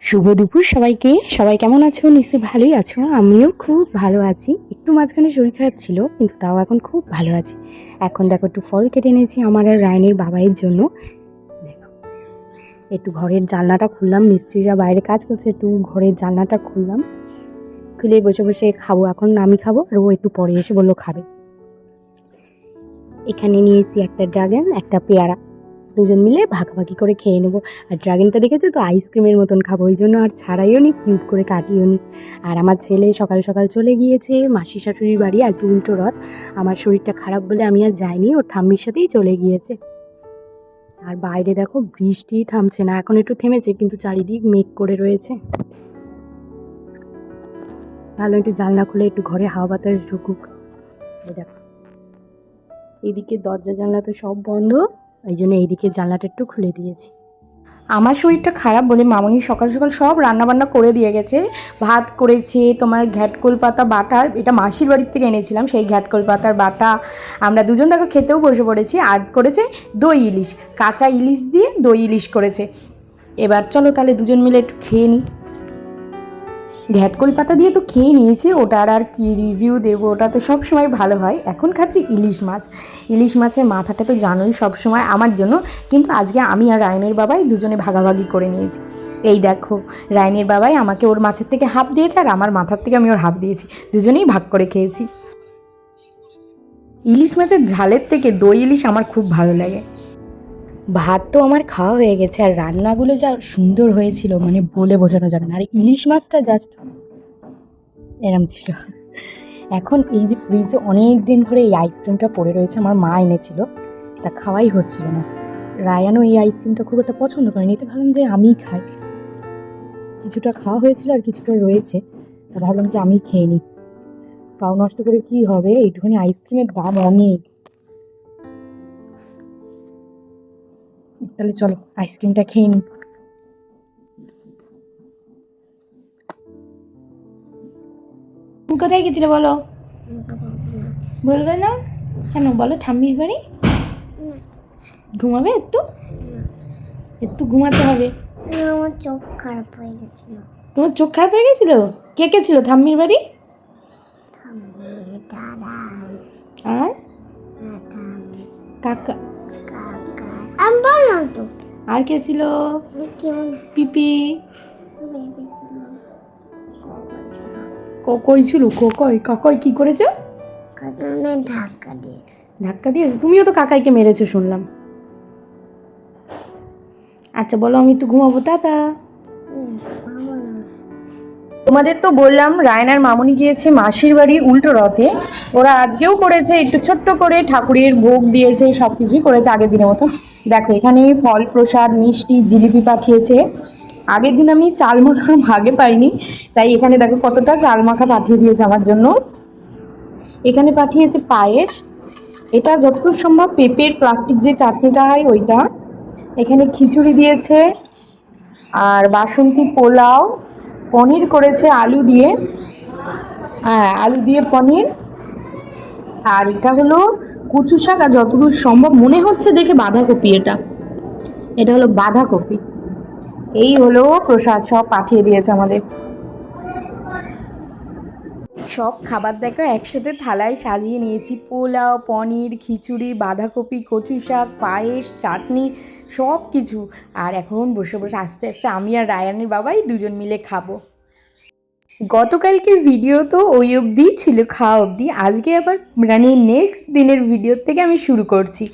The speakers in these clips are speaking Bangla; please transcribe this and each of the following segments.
শুভ দুপুর সবাইকে। সবাই কেমন আছো? নিশ্চয়ই ভালোই আছো। আমিও খুব ভালো আছি। একটু মাঝখানে শরীর খারাপ ছিল, কিন্তু তাও এখন খুব ভালো আছি। এখন দেখো একটু ফল কেটে এনেছি আমার আর রায়নের বাবাইয়ের জন্য। দেখো একটু ঘরের জানলাটা খুললাম, মিস্ত্রিরা বাইরে কাজ করছে, একটু ঘরের জানলাটা খুললাম, খুলে বসে বসে খাবো। এখন আমি খাবো আর ও একটু পরে এসে বললো খাবে। এখানে নিয়েছি একটা ড্রাগন, একটা পেয়ারা, দুজন মিলে ভাগাভাগি করে খেয়ে নেবো। আর ড্রাগনটা দেখেছো তো আইসক্রিমের মতন খাবো, ওই জন্য আর ছাড়াইও নি, কিউব করে কাটিও নি। আর আমার ছেলে সকাল সকাল চলে গিয়েছে মাসি শাশুড়ির বাড়ি, আজকে উল্টো রথ। আমার শরীরটা খারাপ বলে আমি আর যাইনি, ওর ঠাম্মির সাথেই চলে গিয়েছে। আর বাইরে দেখো বৃষ্টি থামছে না, এখন একটু থেমেছে, কিন্তু চারিদিক মেঘ করে রয়েছে। ভালো, একটু জানলা খুলে একটু ঘরে হাওয়া বাতাস ঢুকুক। এই দেখো এইদিকে দরজা জানলা তো সব বন্ধ, এই জন্য এইদিকে জানলাটা একটু খুলে দিয়েছি। আমার শরীরটা খারাপ বলে মামনি সকাল সকাল সব রান্নাবান্না করে দিয়ে গেছে। ভাত করেছে তোমার ঘ্যাটকোল পাতা বাটা, এটা মাসির বাড়ির থেকে এনেছিলাম, সেই ঘ্যাটকোল পাতার বাটা। আমরা দুজন দেখো খেতেও বসে পড়েছি। আর করেছে দই ইলিশ, কাঁচা ইলিশ দিয়ে দই ইলিশ করেছে। এবার চলো তাহলে দুজন মিলে একটু খেয়ে নিই। ঘ্যাটকোল পাতা দিয়ে তো খেয়ে নিয়েছি, ওটার আর কি রিভিউ দেবো, ওটা তো সবসময় ভালো হয়। এখন খাচ্ছি ইলিশ মাছ। ইলিশ মাছের মাথাটা তো জানোই সবসময় আমার জন্য, কিন্তু আজকে আমি আর রায়নের বাবাই দুজনে ভাগাভাগি করে নিয়েছি। এই দেখো রায়নের বাবাই আমাকে ওর মাছের থেকে হাফ দিয়েছে, আর আমার মাথার থেকে আমি ওর হাফ দিয়েছি, দুজনেই ভাগ করে খেয়েছি। ইলিশ মাছের ঝালের থেকে দই ইলিশ আমার খুব ভালো লাগে। ভাত তো আমার খাওয়া হয়ে গেছে, আর রান্নাগুলো যা সুন্দর হয়েছিল মানে বলে বোঝানো যাবে না। আর ইলিশ মাছটা জাস্ট এরম ছিল। এখন এই যে ফ্রিজে অনেক দিন ধরে এই আইসক্রিমটা পড়ে রয়েছে, আমার মা এনেছিল, তা খাওয়াই হচ্ছিল না। রায়ানও এই আইসক্রিমটা খুব একটা পছন্দ করেনি, তো ভাবলাম যে আমিই খাই। কিছুটা খাওয়া হয়েছিল আর কিছুটা রয়েছে, তা ভাবলাম যে আমি খেয়ে নিই। খাও নষ্ট করে কি হবে, এইটুখানি আইসক্রিমের দাম অনেক। তাহলে চলো আইসক্রিমটা খেয়ে নিই। কোথায় গেছিলে বলো? বলবে না কেন? বলো ঠাম্মির বাড়ি। ঘুমাবে একটু, একটু ঘুমাতে হবে। আমার চোখ খারাপ হয়ে গেছিল। তোমার চোখ খারাপ হয়ে গেছিল? কে কে ছিল ঠাম্মির বাড়ি? দাদা আর কাকা। কাকা আমি বললাম তো। আর কে ছিল? পিপি। ককই ছিল। কাকাই কি করেছে? ধাক্কা দিয়েছে। ধাক্কা দিয়েছে? তুমিও তো কাকাইকে মেরেছো শুনলাম। আচ্ছা বলো, আমি একটু ঘুমাবো, টাটা। তোমাদের তো বললাম রায়ন আর মামুনি গিয়েছে মাসির বাড়ি উল্টো রথে। ওরা আজকেও করেছে, একটু ছোট্ট করে ঠাকুরের ভোগ দিয়েছে, সব কিছুই করেছে আগের দিনের মতো। দেখো এখানে ফল প্রসাদ, মিষ্টি, জিলিপি পাঠিয়েছে। আগের দিন আমি চাল মাখা ভাগে পাইনি, তাই এখানে দেখো কতটা চাল মাখা পাঠিয়ে দিয়েছে আমার জন্য। এখানে পাঠিয়েছে পায়েস, এটা যতদূর সম্ভব পেঁপের প্লাস্টিক যে চাটনিটা হয় ওইটা। এখানে খিচুড়ি দিয়েছে, আর বাসন্তী পোলাও, পনির করেছে আলু দিয়ে, হ্যাঁ আলু দিয়ে পনির। আর এটা হলো কচু শাক, আর যতদূর সম্ভব মনে হচ্ছে দেখে বাঁধাকপি, এটা হলো বাঁধাকপি। এই হলো প্রসাদ, সব পাঠিয়ে দিয়েছে আমাদের। সব খাবার দেখো একসাথে থালায় সাজিয়ে নিয়েছি, পোলাও, পনির, খিচুড়ি, বাঁধাকপি, কচু শাক, পায়েস, চাটনি, সব কিছু। আর এখন বসে বসে আস্তে আস্তে আমি আর রায়ানের বাবাই দুজন মিলে খাবো। গতকালকের ভিডিও তো ওই অবধি ছিল, খাওয়া অবধি। আজকে আবার মানে নেক্সট দিনের ভিডিওর থেকে আমি শুরু করছি।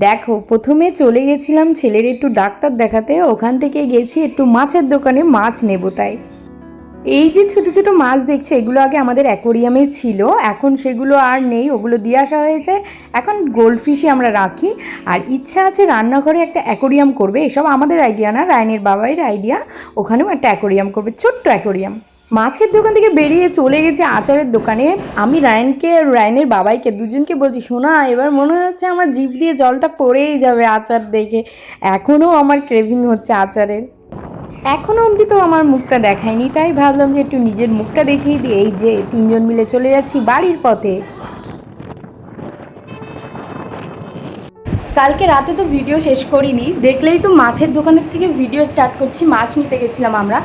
দেখো প্রথমে চলে গেছিলাম ছেলের একটু ডাক্তার দেখাতে, ওখান থেকে গেছি একটু মাছের দোকানে মাছ নেবো। তাই এই যে ছোট ছোট মাছ দেখছো, এগুলো আগে আমাদের অ্যাকোরিয়ামে ছিল, এখন সেগুলো আর নেই, ওগুলো দিয়ে আসা হয়েছে। এখন গোল্ডফিশই আমরা রাখি। আর ইচ্ছা আছে রান্নাঘরে একটা অ্যাকোরিয়াম করবে, এসব আমাদের আইডিয়া না, রায়নের বাবাইয়ের আইডিয়া। ওখানেও একটা অ্যাকোরিয়াম করবে, ছোট্ট অ্যাকোরিয়াম। মাছের দোকান থেকে বেরিয়ে চলে গেছে আচারের দোকানে। আমি রায়নকে আর রায়নের বাবাইকে দুজনকে বলছি, শোনা এবার মনে হচ্ছে আমার জিভ দিয়ে জলটা পড়েই যাবে আচার দেখে। এখনও আমার ক্রেভিং হচ্ছে আচারের। এখনও অবধি তো আমার মুখটা দেখায়নি, তাই ভাবলাম যে একটু নিজের মুখটা দেখিয়ে দিই। এই যে তিনজন মিলে চলে যাচ্ছি বাড়ির পথে। কালকে রাতে তো ভিডিও শেষ করিনি, দেখলেই তো মাছের দোকানের থেকে ভিডিও স্টার্ট করছি। মাছ নিতে গেছিলাম আমরা,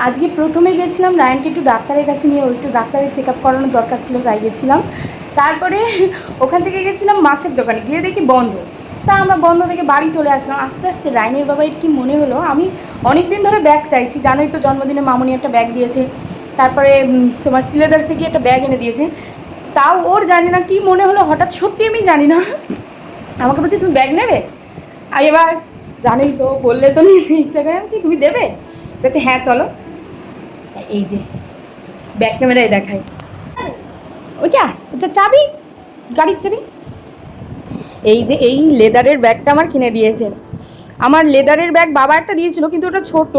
আজকে প্রথমে গেছিলাম রায়নকে একটু ডাক্তারের কাছে নিয়ে, ওই একটু ডাক্তারের চেক আপ করানোর দরকার ছিল, তাই গেছিলাম। তারপরে ওখান থেকে গেছিলাম মাছের দোকানে, গিয়ে দেখি বন্ধ। তা আমরা বন্ধ থেকে বাড়ি চলে আসলাম। আস্তে আস্তে রায়নের বাবার কি মনে হলো, আমি অনেক দিন ধরে ব্যাগ চাইছি, জানোই তো জন্মদিনে মামুনি একটা ব্যাগ দিয়েছে, তারপরে তোমার সিলেদার্সে গিয়ে একটা ব্যাগ এনে দিয়েছে। তাও ওর জানি না কি মনে হলো, হঠাৎ সত্যি আমি জানি না আমাকে বলছে তুমি ব্যাগ নেবে। আর এবার জানোই তো, বললে তো নিতে ইচ্ছা করে, আমি তুমি দেবে? বলছে হ্যাঁ চলো। এই যে ব্যাক ক্যামেরায় দেখায়, ওইটা ওটা চাবি, গাড়ির চাবি। এই যে এই লেদারের ব্যাগটা আমার কিনে দিয়েছেন। আমার লেদারের ব্যাগ বাবা একটা দিয়েছিল, কিন্তু ওটা ছোট,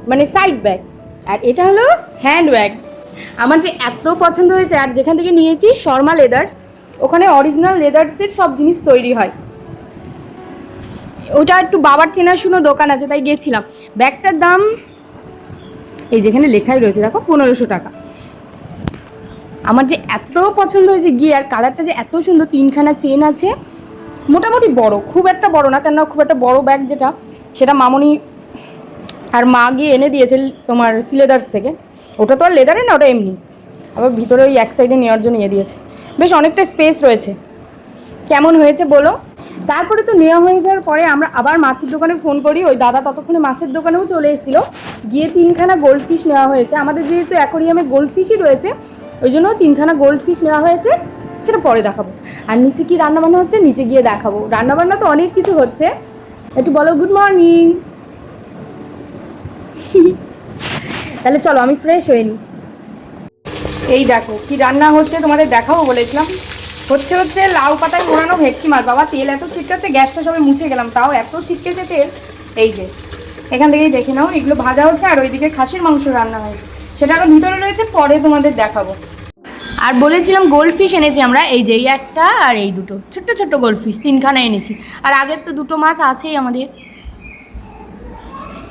মানে সাইড ব্যাগ। আর এটা হলো হ্যান্ড ব্যাগ। আমার যে এত পছন্দ হয়েছে, আর যেখান থেকে নিয়েছি শর্মা লেদার্স, ওখানে অরিজিনাল লেদার্সের সব জিনিস তৈরি হয়। ওটা একটু বাবার চেনাশুনো দোকান আছে, তাই গেছিলাম। ব্যাগটার দাম এই যেখানে লেখাই রয়েছে দেখো, 1500 টাকা। আমার যে এত পছন্দ হয়েছে গিয়ে, আর কালারটা যে এত সুন্দর, 3খানা চেন আছে, মোটামুটি বড়, খুব একটা বড় না, কেন খুব একটা বড় ব্যাগ যেটা, সেটা মামনি আর মা গিয়ে এনে দিয়েছে তোমার সিলেদার্স থেকে। ওটা তো আর লেদারে না, ওটা এমনি। আবার ভিতরে ওই এক সাইডে নেওয়ার জন্য নিয়ে দিয়েছে, বেশ অনেকটা স্পেস রয়েছে। কেমন হয়েছে বলো? তারপরে তো নেওয়া হয়ে যাওয়ার পরে আমরা আবার মাছের দোকানে ফোন করি, ওই দাদা ততক্ষণে মাছের দোকানেও চলে এসেছিলো। গিয়ে 3খানা গোল্ড ফিশ নেওয়া হয়েছে, আমাদের যেহেতু অ্যাকোরিয়ামে গোল্ড ফিশই রয়েছে, ওই জন্য 3খানা গোল্ড ফিশ নেওয়া হয়েছে। সেটা পরে দেখাবো। আর নিচে কি রান্নাবান্না হচ্ছে নিচে গিয়ে দেখাবো। রান্নাবান্না তো অনেক কিছু হচ্ছে, একটু বলো গুড মর্নিং। তাহলে চলো আমি ফ্রেশ হয়ে নিই। এই দেখো কি রান্না হচ্ছে, তোমাদের দেখাবো বলেছিলাম। হচ্ছে লাউ পাতায় মোড়ানো ভেটকি মাছ। বাবা তেল এত ছিটকাচ্ছে, গ্যাসটা সবাই মুছে গেলাম, তাও এত ছিটকেছে তেল। এই যে এখান থেকেই দেখে নাও, এগুলো ভাজা হচ্ছে, আর ওইদিকে খাসির মাংস রান্না হয়েছে, সেটা আরও ভিতরে রয়েছে, পরে তোমাদের দেখাবো। আর বলেছিলাম গোল্ড ফিশ এনেছি আমরা, এই যে এই একটা আর এই দুটো ছোট্ট ছোট্ট গোল্ড ফিশ, 3খানা এনেছি। আর আগের তো 2টো মাছ আছেই আমাদের,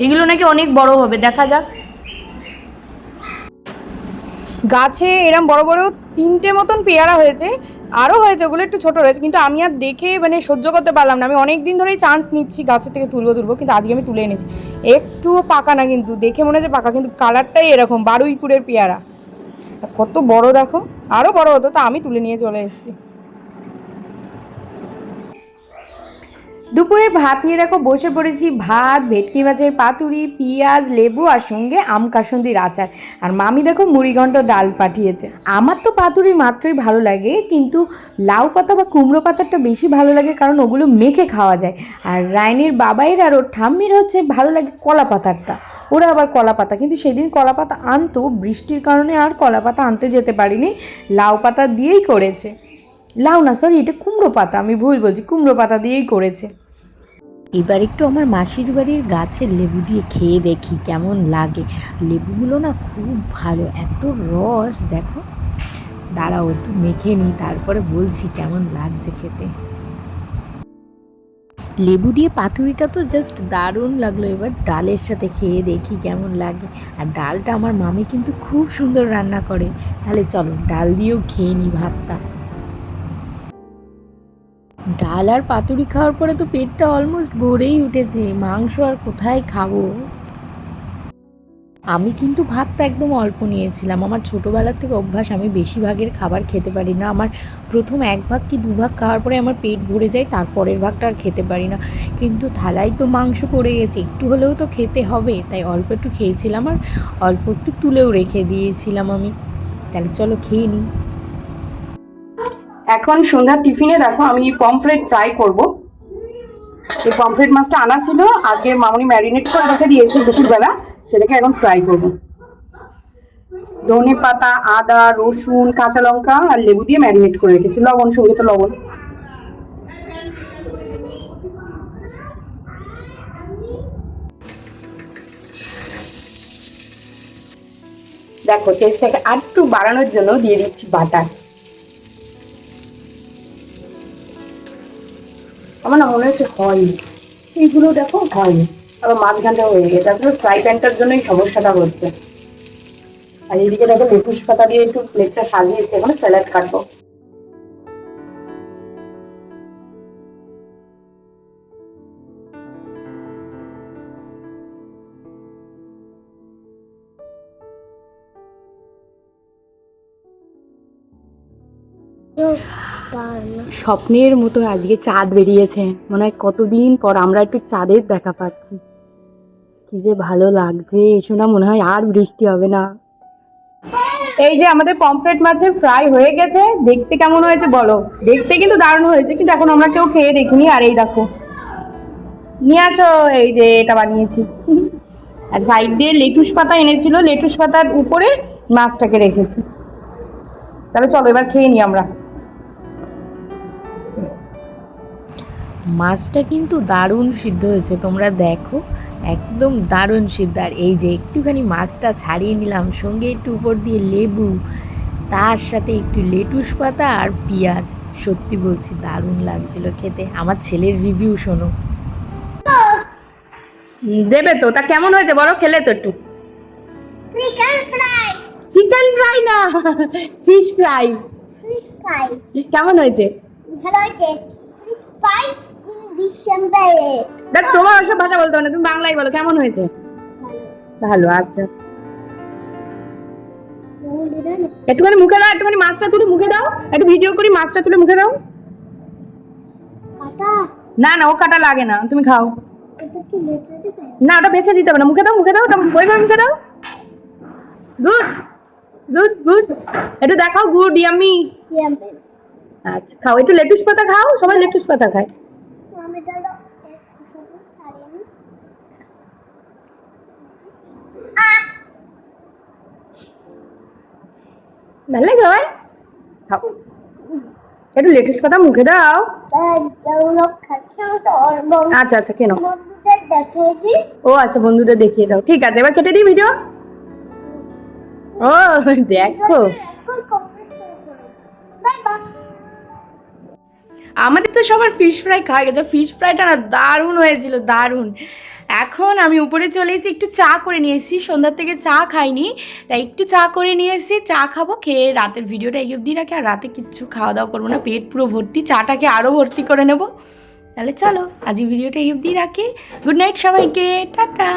এগুলো নাকি অনেক বড় হবে, দেখা যাক। গাছে এরম বড় বড় 3টে মতন পেয়ারা হয়েছে, আরও হয়েছে, ওগুলো একটু ছোটো রয়েছে, কিন্তু আমি আর দেখে মানে সহ্য করতে পারলাম না। আমি অনেক দিন ধরেই চান্স নিচ্ছি গাছের থেকে তুলবো, কিন্তু আজকে আমি তুলে এনেছি। একটুও পাকা না, কিন্তু দেখে মনে হচ্ছে পাকা, কিন্তু কালারটাই এরকম, বারুইপুরের পেয়ারা। কত বড় দেখো, আরও বড় হতো, তা আমি তুলে নিয়ে চলে এসেছি। দুপুরে ভাত নিয়ে দেখো বসে পড়েছি, ভাত, ভেটকি মাছের পাতুরি, পেঁয়াজ, লেবু, আর সঙ্গে আম কাসুন্দির আচার। আর মামি দেখো মুড়িঘণ্ট ডাল পাঠিয়েছে। আমার তো পাতুরি মাত্রই ভালো লাগে, কিন্তু লাউ পাতা বা কুমড়ো পাতাটা বেশি ভালো লাগে, কারণ ওগুলো মেখে খাওয়া যায়। আর রায়নের বাবাইয়ের আর ওর ঠাম্মির হচ্ছে ভালো লাগে কলা পাতাটা, ওরা আবার কলা পাতা, কিন্তু সেদিন কলা পাতা আনতো, বৃষ্টির কারণে আর কলা পাতা আনতে যেতে পারিনি, লাউ পাতা দিয়েই করেছে। লাউ না, সরি, এটা কুমড়ো পাতা, আমি ভুল বলছি, কুমড়ো পাতা দিয়েই করেছে। এবার একটু আমার মাসির বাড়ির গাছের লেবু দিয়ে খেয়ে দেখি কেমন লাগে। লেবুগুলো না খুব ভালো, এত রস দেখো। দাঁড়াও একটু মেখে নিই, তারপরে বলছি কেমন লাগছে খেতে। লেবু দিয়ে পাতুরিটা তো জাস্ট দারুণ লাগলো, এবার ডালের সাথে খেয়ে দেখি কেমন লাগে। আর ডালটা আমার মামি কিন্তু খুব সুন্দর রান্না করে, তাহলে চলো ডাল দিয়েও খেয়ে নিই ভাতটা। ডাল আর পাতুরি খাওয়ার পরে তো পেটটা অলমোস্ট ভরেই উঠেছে, মাংস আর কোথায় খাবো। আমি কিন্তু ভাতটা একদম অল্প নিয়েছিলাম, আমার ছোটোবেলার থেকে অভ্যাস, আমি বেশিরভাগের খাবার খেতে পারি না। আমার প্রথম 1 ভাগ কি 2 ভাগ খাওয়ার পরে আমার পেট ভরে যায়, তারপরের ভাগটা আর খেতে পারি না। কিন্তু থালায় তো মাংস পড়ে গেছে, একটু হলেও তো খেতে হবে, তাই অল্প একটু খেয়েছিলাম, আর অল্প একটু তুলেও রেখে দিয়েছিলাম আমি। তাহলে চলো খেয়ে নিই। এখন সন্ধ্যার টিফিনে দেখো আমি পমফ্রেট ফ্রাই করব। এই পমফ্রেট মাছটা আনা ছিল, আজকে মামনি ম্যারিনেট করে রেখে দিয়েছে দুপুরবেলা, সেটাকে এখন ফ্রাই করব। ধনে পাতা, আদা, রসুন, কাঁচা লঙ্কা আর লেবু দিয়ে ম্যারিনেট করে রেখেছি, লবণ, সঙ্গে তো লবণ। দেখো টেস্টটাকে আর একটু বাড়ানোর জন্য দিয়ে দিচ্ছি বাটার। আমার না মনে হচ্ছে হয়নি, এইগুলো দেখো হয়নি, আবার মাঝখানটা হয়ে গেছে, আসলে ফ্রাই প্যানটার জন্যই সমস্যাটা হচ্ছে। আর এইদিকে দেখো লেটুস পাতা দিয়ে একটু প্লেটটা সাজিয়েছে, এখন স্যালাড কাটবো। স্বপ্নের মতো আজকে চাঁদ বেরিয়েছে, মনে হয় কতদিন পর আমরা একটু চাঁদের দেখা পাচ্ছি। কি যে ভালো লাগছে, এসো না, মনে হয় আর বৃষ্টি হবে না। এই যে আমাদের পমফ্রেট মাছের ফ্রাই হয়ে গেছে, দেখতে কেমন হয়েছে বলো? দেখতে কিন্তু দারুণ হয়েছে, কিন্তু এখন আমরা কেউ খেয়ে দেখিনি। আর এই দেখো নিয়ে আসো, এই যে এটা বানিয়েছি। আর সাইড দিয়ে লেটুস পাতা এনেছিল, লেটুস পাতার উপরে মাছটাকে রেখেছি। তাহলে চলো এবার খেয়ে নিই আমরা। মাছটা কিন্তু দারুণ সিদ্ধ হয়েছে, তোমরা দেখো একদম দারুণ সিদ্ধ। আর এই যে একটুখানি মাছটা ছাড়িয়ে নিলাম, সঙ্গে একটু উপর দিয়ে লেবু, তার সাথে একটু লেটুস পাতা আর পেঁয়াজ। সত্যি বলছি দারুণ লাগছিল খেতে। আমার ছেলের রিভিউ শোনো। দেবে তো, তা কেমন হয়েছে বলো? খেলে তো একটু। Chicken fry. চিকেন ফ্রাই না, ফিশ ফ্রাই। ফিশ ফ্রাই কেমন হয়েছে? ভালো হয়েছে। ফিশ ফ্রাই ইন ডিসেম্বরে। দেখ, তোমার ওসব ভাষা বলতে হবে না, তুমি বাংলায় বলো কেমন হয়েছে। ভালো, আচ্ছা। একটুখানি মুখে দাও, একটুখানি মাছটা তুলে মুখে দাও, একটু ভিডিও করি, মাছটা তুলে মুখে দাও। কাটা না না, ও কাটা লাগে না, তুমি খাও। এটা কি বেঁচে দিবে? না, ওটা বেছে দিতে হবে না, মুখে দাও, মুখে দাও, ওটা ওইভাবে মুখে দাও। গুড গুড গুড, একটু দেখাও, গুড ইয়ামি। ইয়াম্মি। আচ্ছা খাও, একটু লেটুস পাতা খাও, সবাই লেটুস পাতা খায়। আমি দাদা একটু ছাড়িয়ে নিই। ভালো লাগে সবাই? খাও, একটু লেটুস পাতা মুখে দাও। লোক খাচ্ছে তো আচ্ছা আচ্ছা, কেন? বন্ধুদের দেখিয়ে দিই। ও আচ্ছা, বন্ধুদের দেখিয়ে দাও, ঠিক আছে। এবার কেটে দিই ভিডিও। ও দেখো, বাই বাই। আমাদের তো সবার ফিশ ফ্রাই খাওয়া গেছে। ফিশ ফ্রাইটা না দারুণ হয়েছিল, দারুণ। এখন আমি উপরে চলে এসেছি, একটু চা করে নিয়ে এসেছি, সন্ধ্যার থেকে চা খাইনি, তাই একটু চা করে নিয়ে এসেছি। চা খাবো, খেয়ে রাতের ভিডিওটা এই অবধি রাখি। আর রাতে কিচ্ছু খাওয়া দাওয়া করবো না, পেট পুরো ভর্তি, চাটাকে আরও ভর্তি করে নেব। তাহলে চলো আজ ভিডিওটা এই অবধি রাখি। গুড নাইট সবাইকে, টাটা।